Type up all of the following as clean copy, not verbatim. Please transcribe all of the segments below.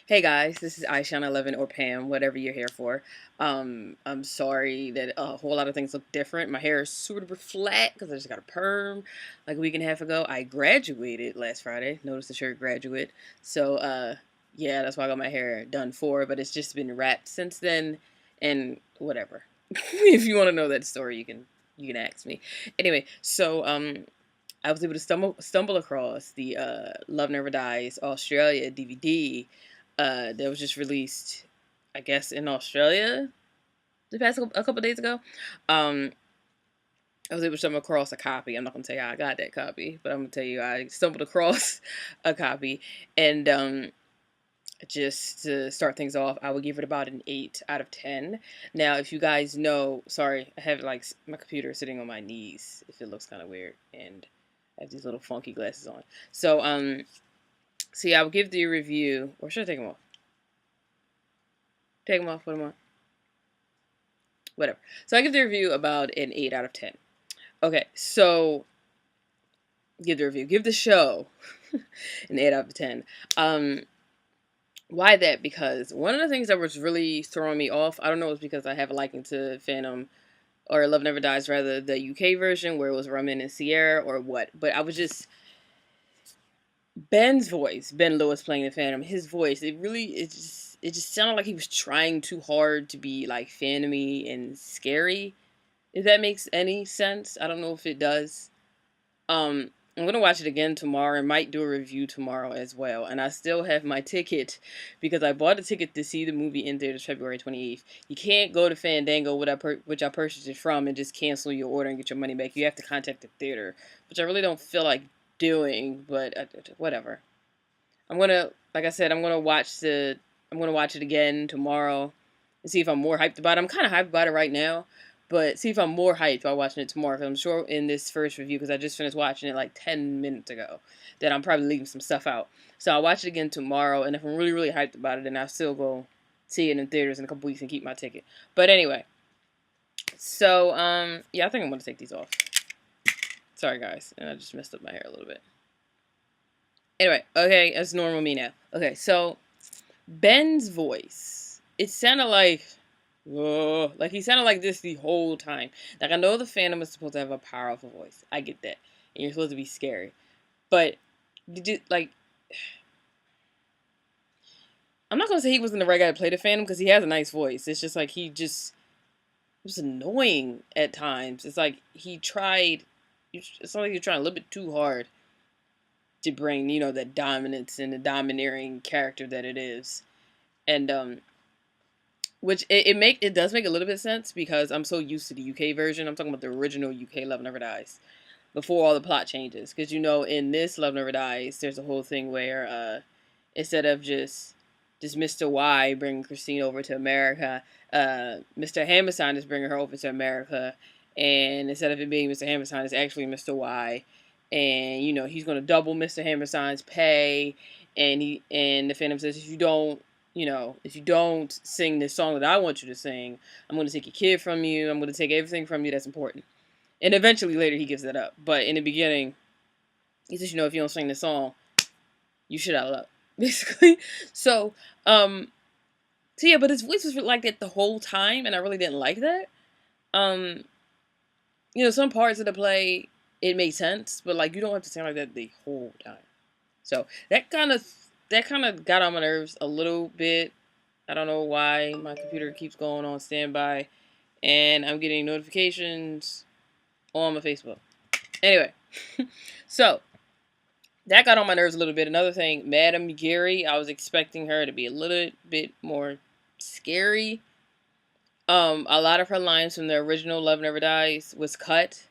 Hey guys, this is Aishan11 or Pam, whatever you're here for. I'm sorry that a whole lot of things look different. My hair is super flat because I just got a perm like a week and a half ago. I graduated last Friday. Notice the shirt graduate. So, yeah, that's why I got my hair done for, but it's just been wrapped since then and whatever. If you want to know that story, you can ask me. Anyway, so I was able to stumble across the Love Never Dies Australia DVD that was just released, I guess, in Australia a couple days ago. Um, I was able to stumble across a copy. I'm not gonna tell you how I got that copy, but I'm gonna tell you I stumbled across a copy, and just to start things off, I would give it about an 8 out of 10. Now, if you guys know, sorry, I have like my computer sitting on my knees. If it looks kind of weird, and I have these little funky glasses on. So yeah, I would give the review, or should I take them off? Take them off. Put them on. Whatever. So I give the review about an 8 out of 10. Okay, so give the review. Give the show an 8 out of 10. Why that? Because one of the things that was really throwing me off, I don't know, it was because I have a liking to Phantom or Love Never Dies, rather the UK version where it was Ramin and Sierra or what. But I was just Ben's voice, Ben Lewis playing the Phantom, his voice, it just sounded like he was trying too hard to be like phantomy and scary. If that makes any sense. I don't know if it does. I'm gonna watch it again tomorrow and might do a review tomorrow as well. And I still have my ticket because I bought a ticket to see the movie in theaters February 28th. You can't go to Fandango, which I purchased it from, and just cancel your order and get your money back. You have to contact the theater, which I really don't feel like doing. But whatever. Like I said, I'm gonna watch it again tomorrow and see if I'm more hyped about it. I'm kind of hyped about it right now, but see if I'm more hyped by watching it tomorrow. Because I'm sure in this first review, because I just finished watching it like 10 minutes ago, that I'm probably leaving some stuff out. So I'll watch it again tomorrow, and if I'm really, really hyped about it, then I'll still go see it in theaters in a couple weeks and keep my ticket. But anyway, so, yeah, I think I'm going to take these off. Sorry, guys. And I just messed up my hair a little bit. Anyway, okay, that's normal me now. Okay, so Ben's voice, it sounded like he sounded like this the whole time. Like, I know the Phantom is supposed to have a powerful voice. I get that. And you're supposed to be scary. But, like, I'm not going to say he wasn't the right guy to play the Phantom because he has a nice voice. It's just like it was annoying at times. It's like it's like you're trying a little bit too hard to bring, that dominance and the domineering character that it is. And, which it does make a little bit of sense because I'm so used to the UK version. I'm talking about the original UK Love Never Dies before all the plot changes. Because in this Love Never Dies, there's a whole thing where instead of just Mr. Y bringing Christine over to America, Mr. Hammerstein is bringing her over to America, and instead of it being Mr. Hammerstein, it's actually Mr. Y, and he's going to double Mr. Hammerstein's pay, and the Phantom says if you don't sing this song that I want you to sing, I'm going to take your kid from you. I'm going to take everything from you that's important. And eventually later he gives that up. But in the beginning, he says, if you don't sing this song, you should out of luck, basically. So yeah, but his voice was like that the whole time, and I really didn't like that. Um, some parts of the play, it made sense, but like you don't have to sound like that the whole time. So that kind of got on my nerves a little bit. I don't know why my computer keeps going on standby, and I'm getting notifications on my Facebook. Anyway, so that got on my nerves a little bit. Another thing, Madame Giry, I was expecting her to be a little bit more scary. A lot of her lines from the original Love Never Dies was cut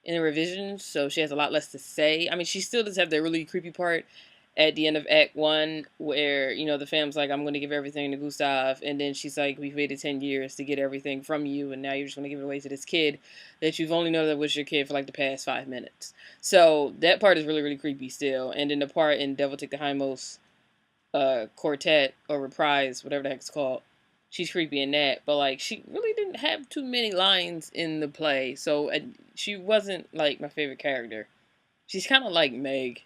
in the revisions, so she has a lot less to say. I mean, she still does have the really creepy part at the end of Act 1 where, the fam's like, I'm going to give everything to Gustav, and then she's like, we've waited 10 years to get everything from you, and now you're just going to give it away to this kid that you've only known that was your kid for like the past 5 minutes. So that part is really, really creepy still. And then the part in Devil Take the Hindmost quartet or reprise, whatever the heck it's called, she's creepy in that, but like she really didn't have too many lines in the play, so she wasn't like my favorite character. She's kind of like Meg.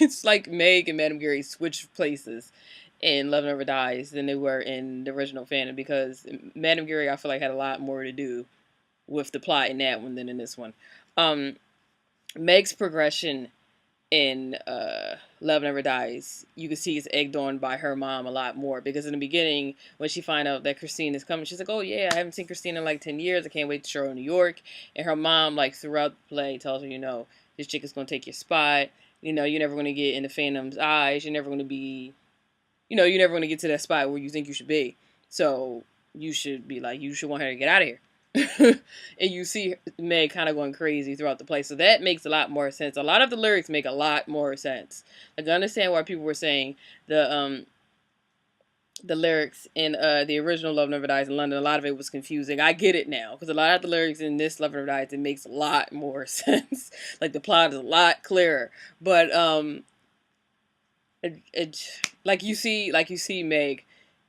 It's like Meg and Madame Giry switched places in Love Never Dies than they were in the original fandom, because Madame Giry, I feel like, had a lot more to do with the plot in that one than in this one. Um, Meg's progression in Love Never Dies, you can see is egged on by her mom a lot more, because in the beginning, when she find out that Christine is coming, she's like, oh yeah, I haven't seen Christine in like 10 years. I can't wait to show her in New York. And her mom, like, throughout the play tells her, this chick is going to take your spot. You're never going to get into Phantom's eyes. You're never going to be, you're never going to get to that spot where you think you should be. So you should be like, you should want her to get out of here. And you see Meg kind of going crazy throughout the play, so that makes a lot more sense. A lot of the lyrics make a lot more sense. Like, I understand why people were saying the lyrics in the original Love Never Dies in London, a lot of it was confusing. I get it now, because a lot of the lyrics in this Love Never Dies, it makes a lot more sense. Like, the plot is a lot clearer. But like you see Meg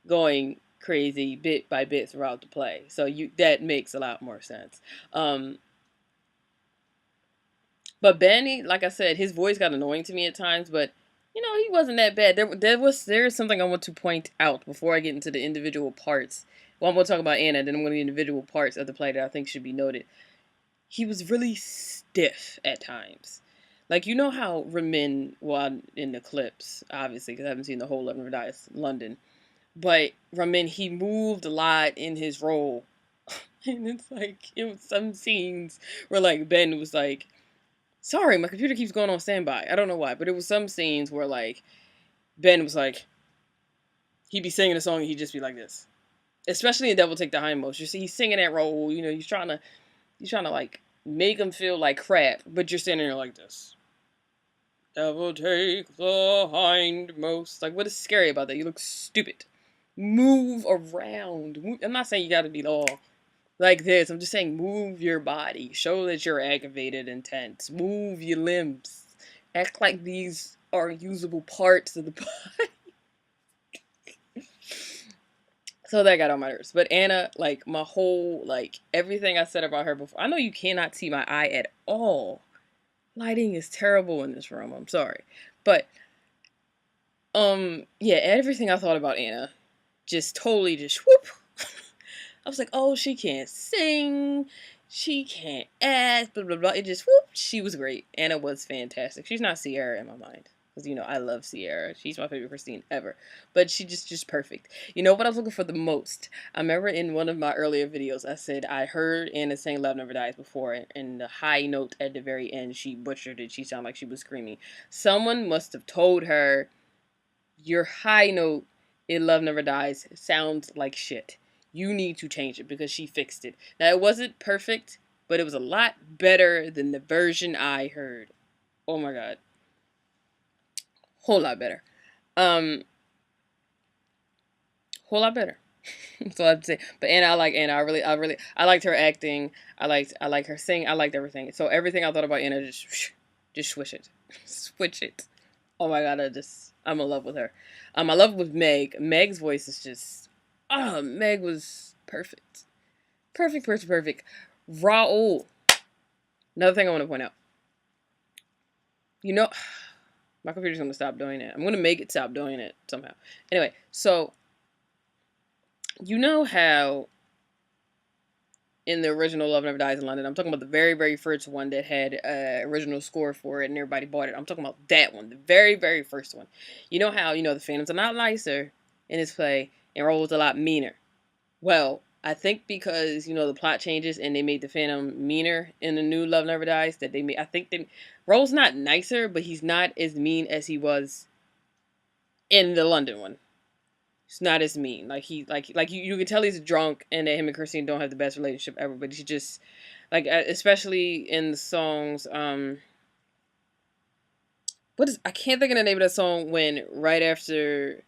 going crazy bit by bit throughout the play, so that makes a lot more sense. But Benny, like I said, his voice got annoying to me at times, but he wasn't that bad. There is something I want to point out before I get into the individual parts. Well, I'm going to talk about Anna, then I'm going to the individual parts of the play that I think should be noted. He was really stiff at times. Like, how Ramin, well, in the clips, obviously, because I haven't seen the whole Love Never Dies London, but Ramin, he moved a lot in his role. And it's like, it was some scenes where, like, Ben was like, sorry, my computer keeps going on standby. I don't know why, but it was some scenes where, like, Ben was like, he'd be singing a song and he'd just be like this. Especially in Devil Take the Hindmost. You see, he's singing that role, he's trying to, like, make him feel like crap, but you're standing there like this. Devil take the hindmost. Like, what is scary about that? You look stupid. Move around. I'm not saying you gotta be all like this. I'm just saying move your body. Show that you're aggravated and tense. Move your limbs. Act like these are usable parts of the body. So that got on my nerves. But Anna, like, my whole, like, everything I said about her before. I know you cannot see my eye at all. Lighting is terrible in this room. I'm sorry. But, yeah, everything I thought about Anna just totally just whoop. I was like, oh, she can't sing. She can't act, blah, blah, blah. It just, whoop, she was great. Anna was fantastic. She's not Sierra in my mind. Because, I love Sierra. She's my favorite Christine ever. But she just perfect. You know what I was looking for the most? I remember in one of my earlier videos, I said I heard Anna sing Love Never Dies before. And the high note at the very end, she butchered it. She sounded like she was screaming. Someone must have told her, your high note in Love Never Dies sounds like shit. You need to change it, because she fixed it. Now, it wasn't perfect, but it was a lot better than the version I heard. Oh my god. Whole lot better. Whole lot better. That's all I have to say. But Anna, I like Anna. I liked her acting. I like her singing. I liked everything. So everything I thought about Anna, just switch it. Switch it. Oh my god, I'm in love with her. I love with Meg. Meg's voice is just, Meg was perfect. Perfect, perfect, perfect. Raul. Another thing I want to point out. My computer's going to stop doing it. I'm going to make it stop doing it somehow. Anyway, so, how in the original Love Never Dies in London, I'm talking about the very, very first one that had original score for it and everybody bought it. I'm talking about that one, the very, very first one. You know how, the Phantoms are not nicer in this play and Raul's a lot meaner. Well, I think because, the plot changes and they made the Phantom meaner in the new Love Never Dies, that they made, I think Raul's not nicer, but he's not as mean as he was in the London one. He's not as mean. Like, you can tell he's drunk and that him and Christine don't have the best relationship ever, but he just, like, especially in the songs, I can't think of the name of that song when right after,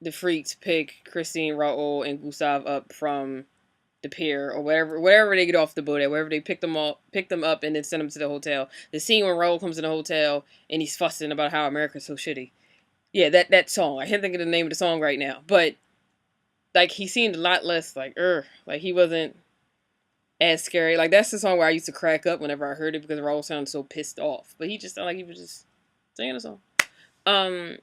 the freaks pick Christine, Raul, and Gustav up from the pier or wherever they get off the boat at, wherever they pick them up and then send them to the hotel. The scene when Raul comes in the hotel and he's fussing about how America's so shitty. Yeah, that song. I can't think of the name of the song right now, but like he seemed a lot less like he wasn't. as scary. Like that's the song where I used to crack up whenever I heard it because Raul sounded so pissed off. But he just sounded like he was just singing a song. Um.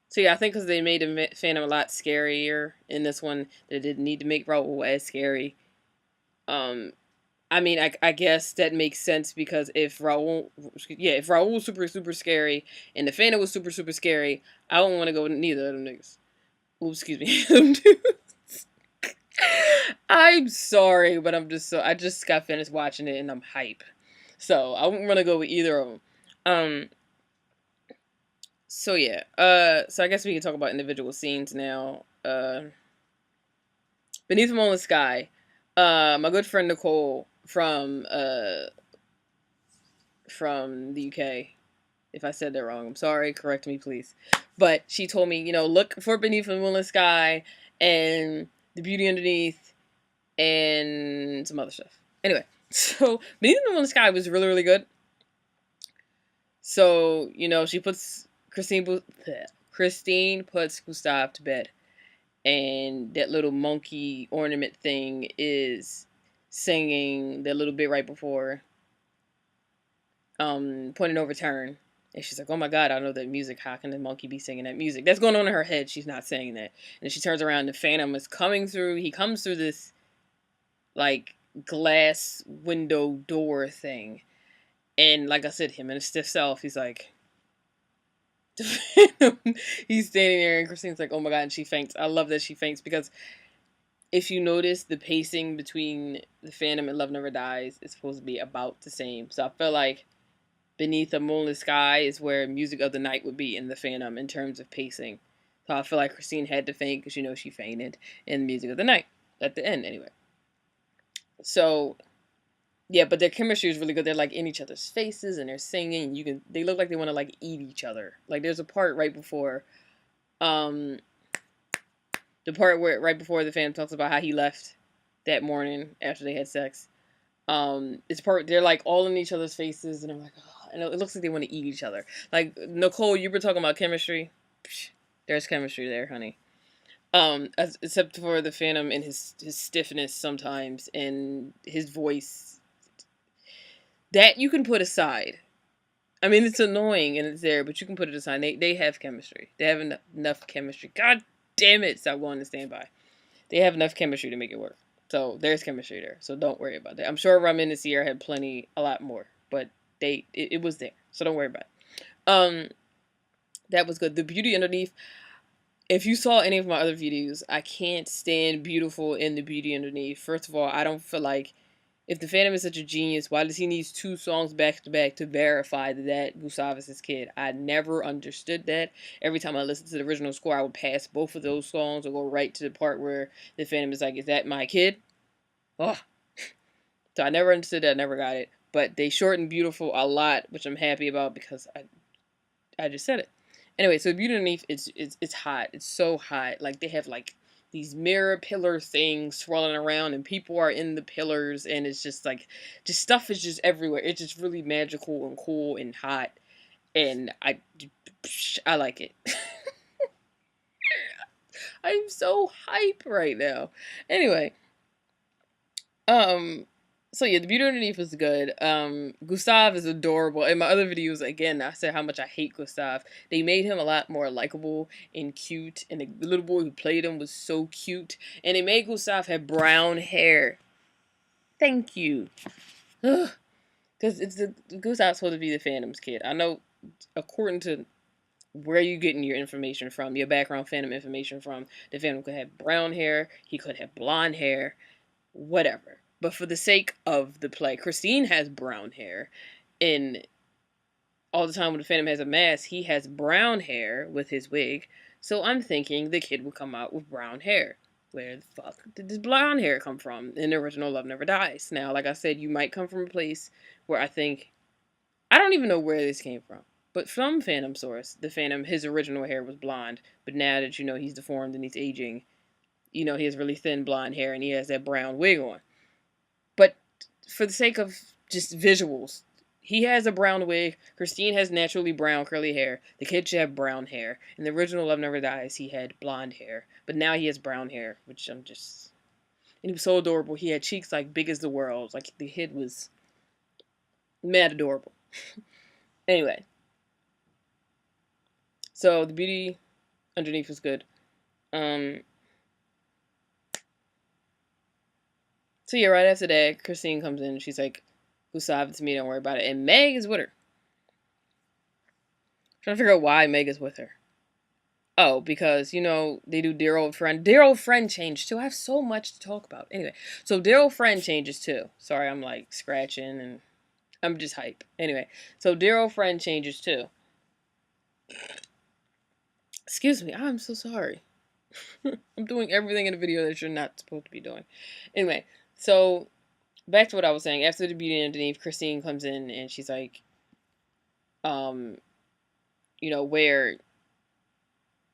So yeah, I think because they made the Phantom a lot scarier in this one, they didn't need to make Raul as scary. Um. I mean, I guess that makes sense because if Raul was super super scary and the Phantom was super super scary, I wouldn't want to go with neither of them niggas. Oops, excuse me. I'm sorry, but I just got finished watching it and I'm hype. So I wouldn't want to go with either of them. Um. So yeah. So I guess we can talk about individual scenes now. Beneath the Moonlit Sky. My good friend Nicole from the UK. If I said that wrong, I'm sorry. Correct me, please. But she told me, look for Beneath the Moonlit Sky and The Beauty Underneath and some other stuff. Anyway, so Beneath the Moonlit Sky was really, really good. So, she puts Christine puts Gustav to bed. And that little monkey ornament thing is singing that little bit right before Point of No Return. And she's like, oh my god, I know that music. How can the monkey be singing that music? That's going on in her head. She's not saying that. And she turns around, and the Phantom is coming through. He comes through this, like, glass window door thing. And like I said, him and his stiff self, he's like, he's standing there, and Christine's like, oh my god, and she faints. I love that she faints because if you notice, the pacing between The Phantom and Love Never Dies is supposed to be about the same. So I feel like Beneath a Moonlit Sky is where Music of the Night would be in The Phantom in terms of pacing. So I feel like Christine had to faint because, she fainted in Music of the Night at the end anyway. So, yeah, but their chemistry is really good. They're like in each other's faces and they're singing. They look like they want to like eat each other. Like there's a part right before, the part where right before the Phantom talks about how he left that morning after they had sex. It's part they're like all in each other's faces and I'm like, oh, and it looks like they want to eat each other. Like Nicole, you were talking about chemistry. Psh, there's chemistry there, honey. Except for the Phantom and his stiffness sometimes and his voice. That you can put aside. I mean, it's annoying and it's there, but you can put it aside. They have chemistry. They have enough chemistry. God damn it! Stop going to stand by. They have enough chemistry to make it work. So there's chemistry there. So don't worry about that. I'm sure Ramin and Sierra had a lot more, but it was there. So don't worry about it. That was good. The Beauty Underneath. If you saw any of my other videos, I can't stand Beautiful in The Beauty Underneath. First of all, I don't feel like if the Phantom is such a genius, why does he need 2 songs back to back to verify that Gustav is his kid? I never understood that. Every time I listened to the original score, I would pass both of those songs or go right to the part where the Phantom is like, is that my kid? Oh. So I never understood that. I never got it. But they shortened Beautiful a lot, which I'm happy about because I just said it. Anyway, so Beauty Underneath, it's hot. It's so hot. Like, they have, like, these mirror pillar things swirling around, and people are in the pillars, and it's just, like, just stuff is just everywhere. It's just really magical and cool and hot, and I like it. I'm so hype right now. Anyway, so yeah, The Beauty Underneath was good. Gustav is adorable. In my other videos, again, I said how much I hate Gustav. They made him a lot more likable and cute, and the little boy who played him was so cute. And they made Gustav have brown hair. Thank you. Because Gustav's supposed to be the Phantom's kid. I know, according to where you getting your information from, your background Phantom information from, the Phantom could have brown hair, he could have blonde hair, whatever. But for the sake of the play, Christine has brown hair. And all the time when the Phantom has a mask, he has brown hair with his wig. So I'm thinking the kid would come out with brown hair. Where the fuck did this blonde hair come from in the original Love Never Dies? Now, like I said, you might come from a place where I don't even know where this came from. But from Phantom source, the Phantom, his original hair was blonde. But now that he's deformed and he's aging, he has really thin blonde hair and he has that brown wig on. But for the sake of just visuals, he has a brown wig. Christine has naturally brown curly hair. The kid should have brown hair. In the original Love Never Dies, he had blonde hair. But now he has brown hair, which I'm just... And he was so adorable. He had cheeks like big as the world. Like the head was mad adorable. Anyway, so the beauty underneath was good. Um, so yeah, right after that, Christine comes in and she's like, Gustav, it's me, don't worry about it. And Meg is with her. I'm trying to figure out why Meg is with her. Oh, because, you know, they do Dear Old Friend. Dear Old Friend changed too. I have so much to talk about. Anyway, so Dear Old Friend changes too. Sorry, I'm like scratching and I'm just hype. Anyway, so Dear Old Friend changes too. Excuse me, I'm so sorry. I'm doing everything in the video that you're not supposed to be doing. Anyway, so back to what I was saying. After the beauty underneath, Christine comes in and she's like, um, you know,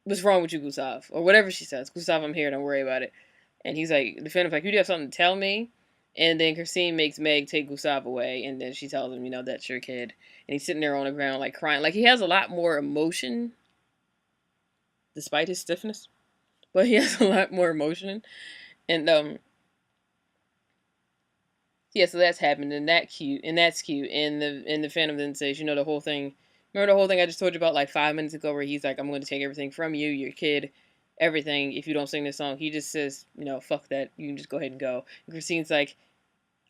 what's wrong with you, Gustav? Or whatever she says. Gustav, I'm here, don't worry about it. And he's like, the Phantom's like, you do have something to tell me? And then Christine makes Meg take Gustav away, and then she tells him, you know, that's your kid. And he's sitting there on the ground, like, crying. Like, he has a lot more emotion, despite his stiffness. But he has a lot more emotion. And, yeah, so that's happened, and that's cute. And the Phantom then says, you know, the whole thing, remember the whole thing I just told you about, like, 5 minutes ago, where he's like, I'm going to take everything from you, your kid, everything, if you don't sing this song. He just says, you know, fuck that, you can just go ahead and go. And Christine's like,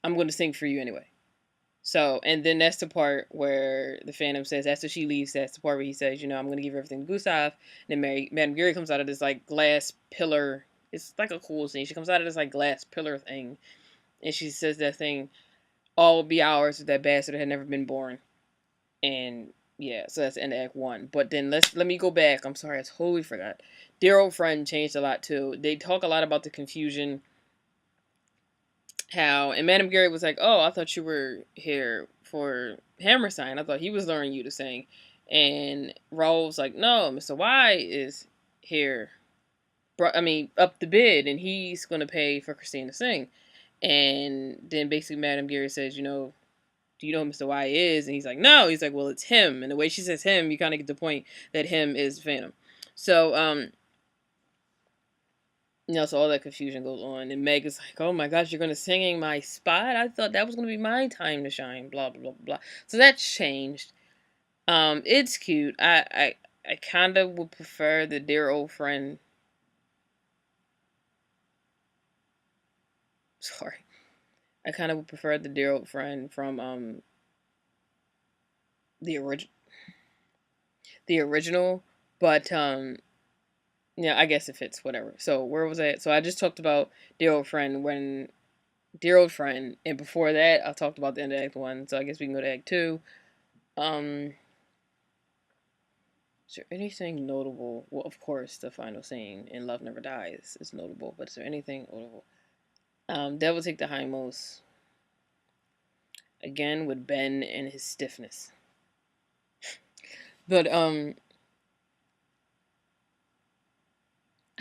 I'm going to sing for you anyway. So, and then that's the part where the Phantom says, after she leaves, that's the part where he says, you know, I'm going to give everything to Gustav. And then Madame Giry comes out of this, like, glass pillar. It's like a cool scene. She comes out of this, like, glass pillar thing. And she says that thing, all will be ours if that bastard had never been born. And, yeah, so that's the end of Act 1. But then let me go back. I'm sorry, I totally forgot. Dear Old Friend changed a lot, too. They talk a lot about the confusion. How, and Madame Giry was like, oh, I thought you were here for Hammerstein. I thought he was learning you to sing. And Raoul's like, no, Mr. Y is here. Up the bid, and he's going to pay for Christine to sing. And then basically Madame Giry says, you know, do you know who Mr. Y is? And he's like, no. He's like, well, it's him. And the way she says him, you kind of get the point that him is Phantom. So, you know, so all that confusion goes on. And Meg is like, oh my gosh, you're going to sing in my spot? I thought that was going to be my time to shine, blah, blah, blah, blah. So that's changed. It's cute. I kind of would prefer the Dear Old Friend. Sorry. I kind of would prefer the Dear Old Friend from, the original. But, yeah, I guess it fits, whatever. So, where was I? So, I just talked about Dear Old Friend Dear Old Friend, and before that, I talked about the end of Act 1, so I guess we can go to Act 2. Is there anything notable? Well, of course, the final scene in Love Never Dies is notable, but is there anything notable? Devil Take the Hindmost. Again, with Ben and his stiffness. But, I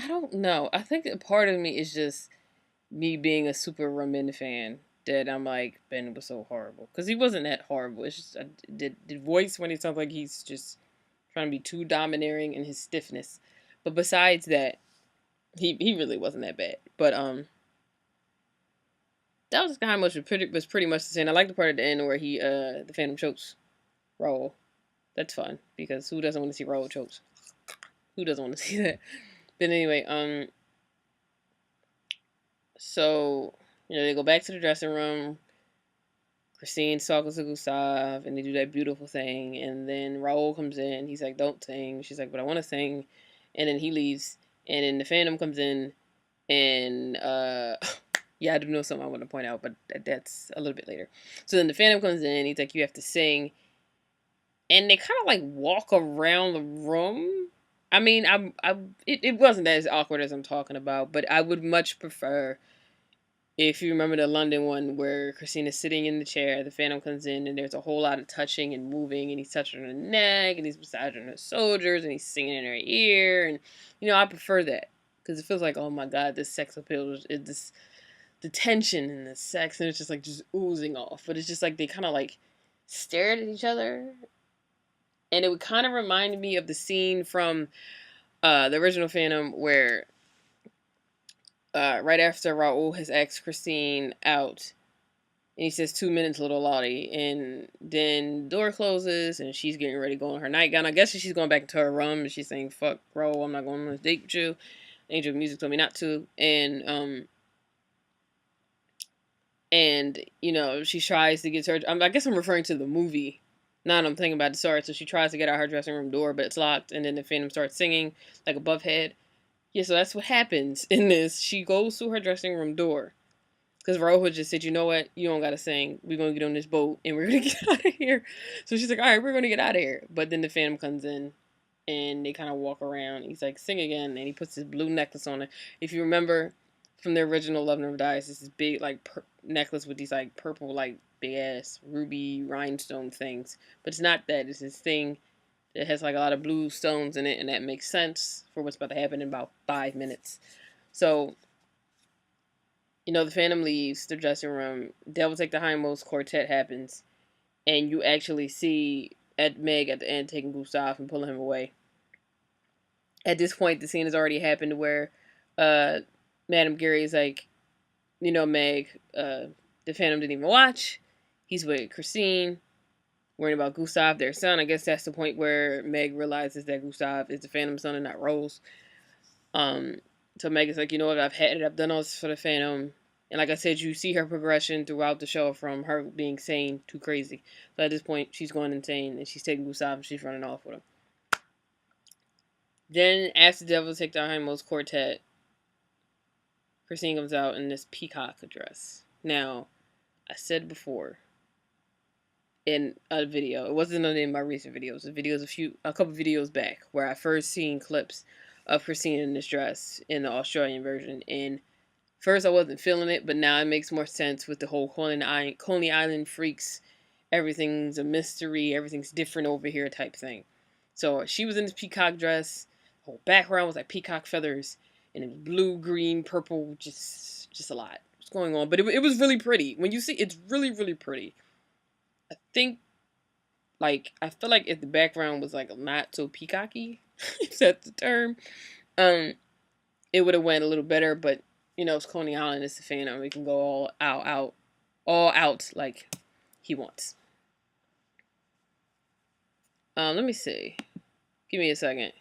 don't know. I think a part of me is just me being a super Ramin fan that I'm like, Ben was so horrible. Because he wasn't that horrible. It's just, the voice when he sounds like he's just trying to be too domineering in his stiffness. But besides that, he really wasn't that bad. But, that was kind of much, was pretty much the same. I like the part at the end where the Phantom chokes Raoul. That's fun, because who doesn't want to see Raoul chokes? Who doesn't want to see that? But anyway, so, you know, they go back to the dressing room. Christine's talking to Gustav, and they do that beautiful thing. And then Raoul comes in. He's like, don't sing. She's like, but I want to sing. And then he leaves. And then the Phantom comes in. And, yeah, I do know something I want to point out, but that's a little bit later. So then the Phantom comes in. He's like, you have to sing. And they kind of, like, walk around the room. I mean, it wasn't as awkward as I'm talking about, but I would much prefer, if you remember the London one where Christina's sitting in the chair, the Phantom comes in, and there's a whole lot of touching and moving, and he's touching her neck, and he's massaging her soldiers, and he's singing in her ear, and, you know, I prefer that, because it feels like, oh my god, this sex appeal is this, the tension and the sex, and it's just, like, just oozing off, but it's just, like, they kind of, like, stared at each other, and it would kind of remind me of the scene from, the original Phantom, where right after Raul has asked Christine out. And he says 2 minutes, little Lottie. And then door closes and she's getting ready to go on her nightgown. I guess she's going back into her room and she's saying, fuck, Raul, I'm not going on this date with you. Angel Music told me not to. And she tries to get her. I guess I'm referring to the movie. Now I'm thinking about the story. So she tries to get out her dressing room door, but it's locked. And then the Phantom starts singing like above head. Yeah, so that's what happens in this. She goes to her dressing room door because Rohit just said, you know what? You don't got to sing. We're going to get on this boat and we're going to get out of here. So she's like, all right, we're going to get out of here. But then the Phantom comes in and they kind of walk around. He's like, sing again. And he puts his blue necklace on her. If you remember from the original Love Never Dies, it's this big, like, necklace with these, like, purple, like, big ass ruby rhinestone things. But it's not that. It's this thing that has, like, a lot of blue stones in it. And that makes sense for what's about to happen in about 5 minutes. So the Phantom leaves the dressing room. Devil Take the Hindmost quartet happens. And you actually see Meg at the end taking Gustav and pulling him away. At this point, the scene has already happened where Madame Giry is like, Meg, the Phantom didn't even watch. He's with Christine, worrying about Gustav, their son. I guess that's the point where Meg realizes that Gustav is the Phantom's son and not Rose. So Meg is like, you know what, I've had it. I've done all this for the Phantom. And like I said, you see her progression throughout the show from her being sane to crazy. So at this point, she's going insane and she's taking Gustav and she's running off with him. Then, after the Devil Take the Hindmost quartet, Christine comes out in this peacock dress. Now, I said before in a video, it wasn't in my recent videos, the videos a couple videos back, where I first seen clips of Christine in this dress in the Australian version. And first I wasn't feeling it, but now it makes more sense with the whole Coney Island freaks. Everything's a mystery, everything's different over here type thing. So she was in this peacock dress. The whole background was like peacock feathers. And it was blue, green, purple, just a lot. What's going on? But it was really pretty. When you see, it's really, really pretty. I think, I feel like if the background was, not so peacocky, if that's the term, it would have went a little better, but, it's Coney Island, it's the Phantom. We can go all out like he wants. Let me see. Give me a second.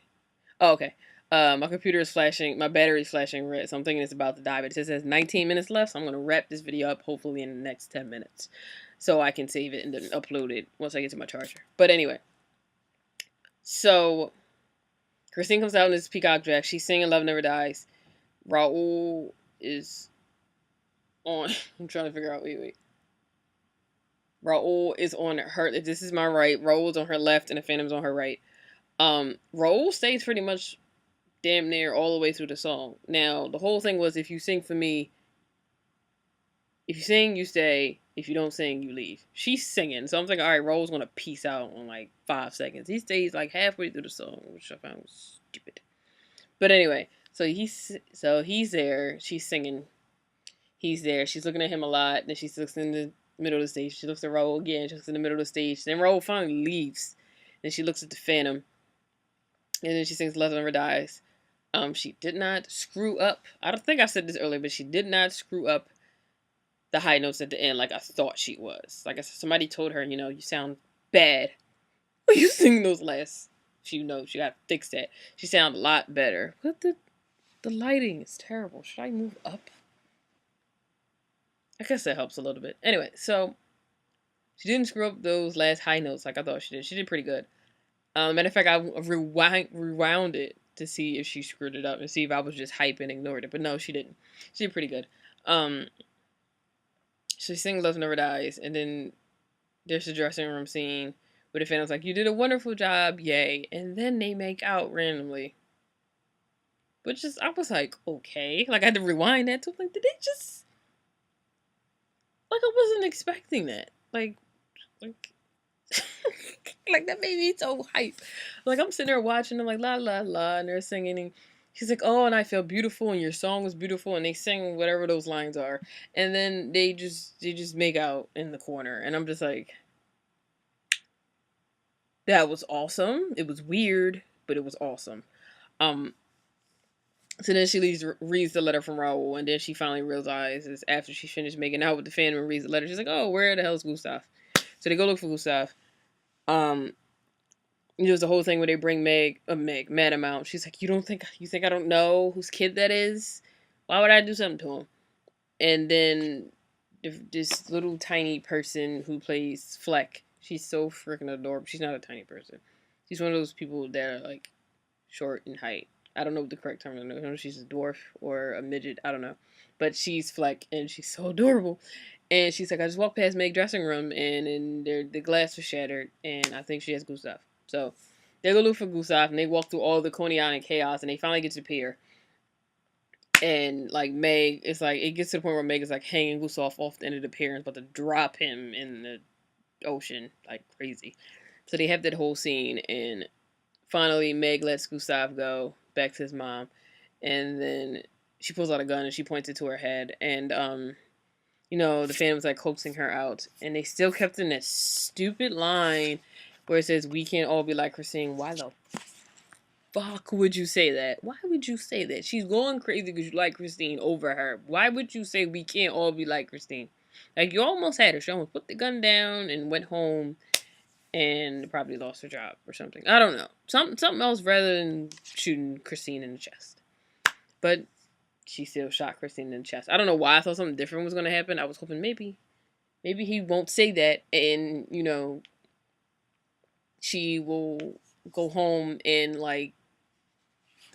Oh, okay. My computer is flashing. My battery is flashing red, so I'm thinking it's about to die. But it says 19 minutes left, so I'm going to wrap this video up hopefully in the next 10 minutes. So I can save it and then upload it once I get to my charger. But anyway. So, Christine comes out in this peacock dress. She's singing Love Never Dies. Raul is on... I'm trying to figure out... Wait. Raul is on her... If this is my right, Raul's on her left and the Phantom's on her right. Raul stays pretty much damn near all the way through the song. Now, the whole thing was, if you sing for me, if you sing, you stay. If you don't sing, you leave. She's singing, so I'm thinking, all right, Raul's gonna peace out in 5 seconds. He stays halfway through the song, which I found stupid. But anyway, so he's there. She's singing. He's there. She's looking at him a lot. Then she looks in the middle of the stage. She looks at Raul again. She looks in the middle of the stage. Then Raul finally leaves. Then she looks at the Phantom. And then she sings Love Never Dies. She did not screw up. I don't think I said this earlier, but she did not screw up the high notes at the end like I thought she was. Like I said, somebody told her, you sound bad when you sing those last few notes. You gotta fix that. She sounded a lot better. But the lighting is terrible. Should I move up? I guess that helps a little bit. Anyway, so she didn't screw up those last high notes like I thought she did. She did pretty good. Matter of fact, I rewound it to see if she screwed it up and see if I was just hype and ignored it. But no, she didn't. She did pretty good. She sings Love Never Dies, and then there's the dressing room scene where the Phantom's like, you did a wonderful job, yay. And then they make out randomly. But I was like, okay. I had to rewind that too. Did they just... I wasn't expecting that. That made me so hype. I'm sitting there watching them la la la, and they're singing, and she's like, oh, and I feel beautiful, and your song was beautiful, and they sing whatever those lines are, and then they just make out in the corner, and I'm just like, that was awesome. It was weird, but it was awesome. So then she reads the letter from Raul, and then she finally realizes after she finished making out with the Phantom and reads the letter, she's like, "Oh, where the hell's Gustav?" So they go look for Gustav. Um, there's the whole thing where they bring Madame out. She's like, you think I don't know whose kid that is? Why would I do something to him?" And then this little tiny person who plays Fleck, she's so freaking adorable. She's not a tiny person. She's one of those people that are like short in height. I don't know what the correct term is. I don't know if she's a dwarf or a midget. I don't know. But she's Fleck, and she's so adorable. And she's like, I just walked past Meg's dressing room, and the glass was shattered, and I think she has Gustav. So they go look for Gustav, and they walk through all the Coney chaos, and they finally get to the pier. And like Meg, it's like it gets to the point where Meg is like hanging Gustav off the end of the pier and about to drop him in the ocean like crazy. So they have that whole scene, and finally Meg lets Gustav go back to his mom, and then she pulls out a gun and she points it to her head, and the fan was like coaxing her out, and they still kept in that stupid line where it says, "We can't all be like Christine." Why the fuck would you say that? Why would you say that? She's going crazy because you like Christine over her. Why would you say we can't all be like Christine? Like, you almost had her. She almost put the gun down and went home and probably lost her job or something. I don't know. Something else rather than shooting Christine in the chest. But she still shot Christine in the chest. I don't know why I thought something different was going to happen. I was hoping maybe he won't say that, and, she will go home and, like,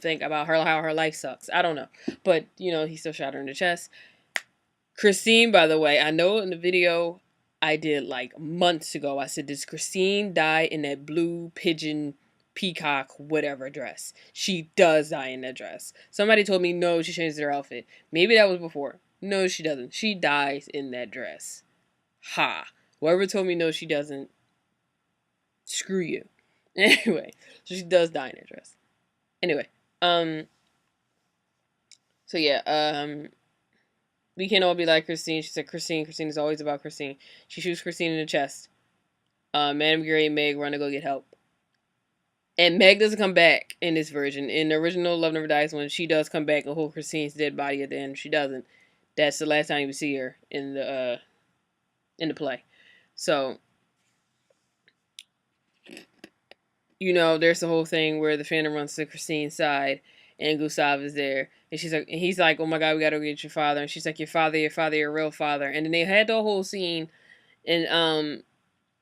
think about how her life sucks. I don't know. But, he still shot her in the chest. Christine, by the way, I know in the video I did like months ago, I said, does Christine die in that blue pigeon peacock whatever dress? She does die in that dress. Somebody told me no, she changed her outfit. Maybe that was before. No, she doesn't. She dies in that dress. Ha. Whoever told me no, she doesn't, screw you. Anyway, so she does die in that dress. Anyway, so yeah, we can't all be like Christine. She said, Christine is always about Christine. She shoots Christine in the chest. Madame Giry and Meg run to go get help. And Meg doesn't come back in this version. In the original Love Never Dies, when she does come back and hold Christine's dead body at the end, she doesn't. That's the last time you see her in the play. So, there's the whole thing where the Phantom runs to Christine's side and Gustav is there. And he's like, oh my God, we gotta go get your father. And she's like, your father, your real father. And then they had the whole scene, and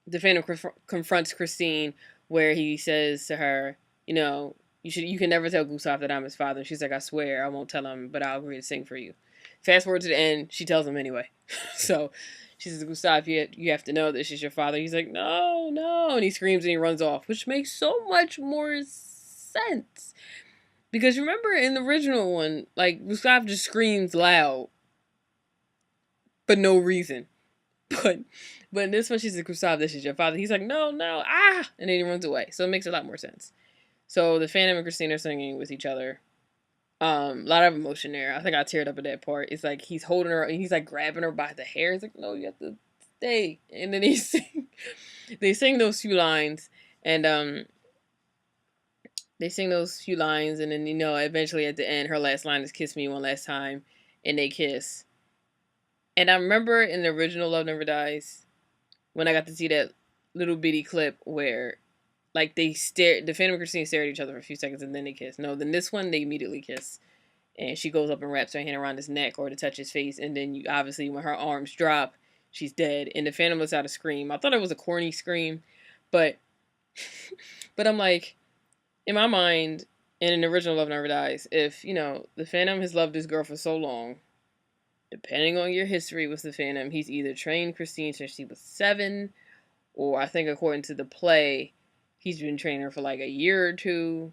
the Phantom confronts Christine where he says to her, you can never tell Gustav that I'm his father. And she's like, I swear I won't tell him, but I'll agree to sing for you. Fast forward to the end, she tells him anyway. So she says, Gustav, you have to know this is your father. He's like, no, no. And he screams and he runs off, which makes so much more sense. Because remember in the original one, like, Gustav just screams loud for no reason. But in this one, she says, Gustav, this is your father. He's like, no, no, ah! And then he runs away. So it makes a lot more sense. So the Phantom and Christine are singing with each other. A lot of emotion there. I think I teared up at that part. It's like he's holding her and he's like grabbing her by the hair. He's like, no, you have to stay. And then they sing those few lines, and they sing those few lines, and then eventually at the end, her last line is "Kiss me one last time," and they kiss. And I remember in the original Love Never Dies, when I got to see that little bitty clip where, like, the Phantom and Christine stare at each other for a few seconds and then they kiss. No, then this one, they immediately kiss. And she goes up and wraps her hand around his neck or to touch his face. And then, obviously, when her arms drop, she's dead. And the Phantom lets out a scream. I thought it was a corny scream. But, but I'm like, in my mind, in an original Love Never Dies, if, the Phantom has loved this girl for so long, depending on your history with the Phantom, he's either trained Christine since she was 7, or I think according to the play, he's been training her for like a year or two,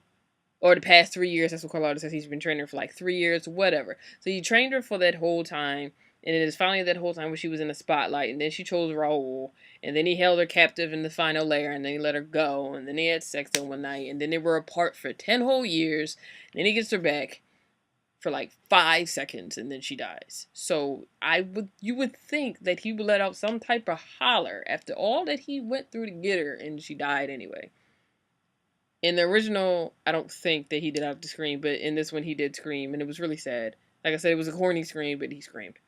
or the past 3 years. That's what Carlotta says. He's been training her for like 3 years, whatever. So he trained her for that whole time, and it is finally that whole time where she was in the spotlight, and then she chose Raul, and then he held her captive in the final lair, and then he let her go, and then they had sex on one night, and then they were apart for 10 whole years, and then he gets her back for like 5 seconds, and then she dies. So you would think that he would let out some type of holler after all that he went through to get her, and she died anyway. In the original, I don't think that he did have to scream, but in this one he did scream, and it was really sad. Like I said, it was a corny scream, but he screamed.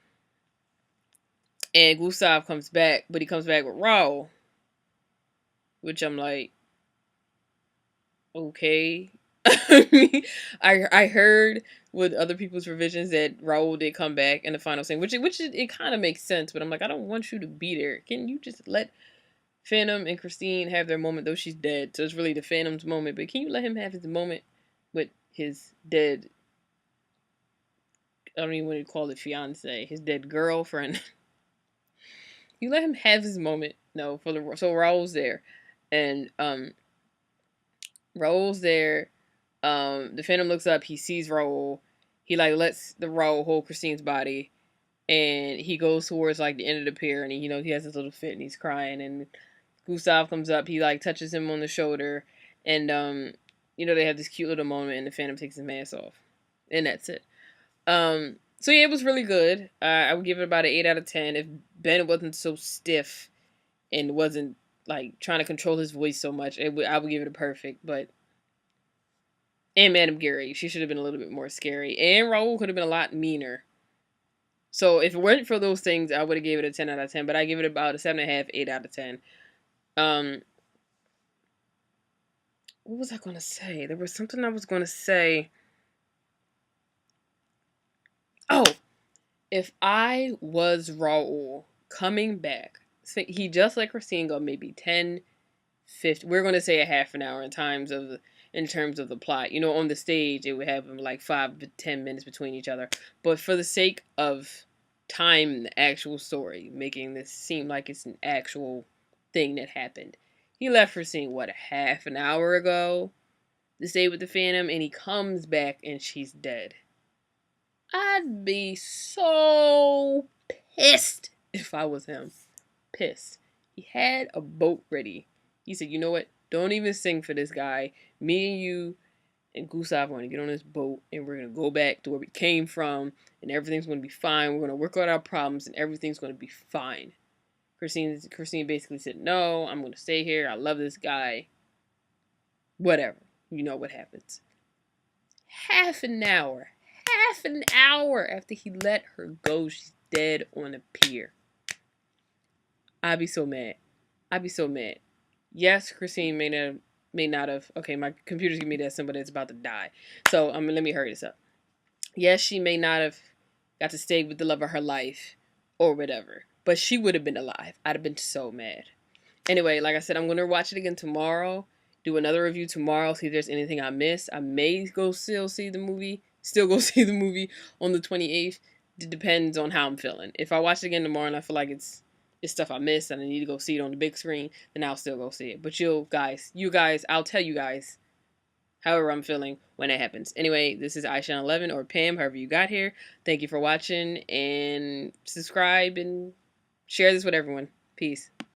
And Gustav comes back, but he comes back with Raul, which I'm like, okay. I heard with other people's revisions that Raul did come back in the final scene, which it kind of makes sense, but I'm like, I don't want you to be there. Can you just let Phantom and Christine have their moment, though she's dead? So it's really the Phantom's moment, but can you let him have his moment with his dead? I don't even want to call it fiance, his dead girlfriend. You let him have his moment. No, so Raul's there, and Raul's there. The Phantom looks up. He sees Raul. He like lets the Raul hold Christine's body, and he goes towards like the end of the pier, and he has this little fit, and he's crying. And Gustav comes up. He like touches him on the shoulder, and they have this cute little moment, and the Phantom takes his mask off, and that's it. So yeah, it was really good. I would give it about an 8 out of 10 if Ben wasn't so stiff and wasn't like trying to control his voice so much. I would give it a perfect, but. And Madame Giry, she should have been a little bit more scary. And Raul could have been a lot meaner. So if it weren't for those things, I would have gave it a 10 out of 10. But I give it about a 7.5, 8 out of 10. What was I going to say? There was something I was going to say. Oh, if I was Raul coming back, he just let Christine go maybe 10, 50. We're going to say a half an hour in terms of the plot. On the stage, it would have like 5 to 10 minutes between each other. But for the sake of time, the actual story, making this seem like it's an actual thing that happened. He left her scene, a half an hour ago to stay with the Phantom, and he comes back and she's dead. I'd be so pissed if I was him. Pissed. He had a boat ready. He said, you know what? Don't even sing for this guy. Me and you and Gustav are going to get on this boat and we're going to go back to where we came from and everything's going to be fine. We're going to work out our problems and everything's going to be fine. Christine basically said, no, I'm going to stay here. I love this guy. Whatever. You know what happens. Half an hour after he let her go, she's dead on a pier. I'd be so mad. Yes, Christine may not have. Okay, my computer's giving me that symbol that's about to die. So let me hurry this up. Yes, she may not have got to stay with the love of her life or whatever, but she would have been alive. I'd have been so mad. Anyway, like I said, I'm gonna watch it again tomorrow. Do another review tomorrow. See if there's anything I missed. I may still see the movie on the 28th. It depends on how I'm feeling. If I watch it again tomorrow and I feel like it's stuff I missed and I need to go see it on the big screen, then I'll still go see it. But you guys, I'll tell you guys however I'm feeling when it happens. Anyway, this is Aishan11 or Pam, however you got here. Thank you for watching, and subscribe and share this with everyone. Peace.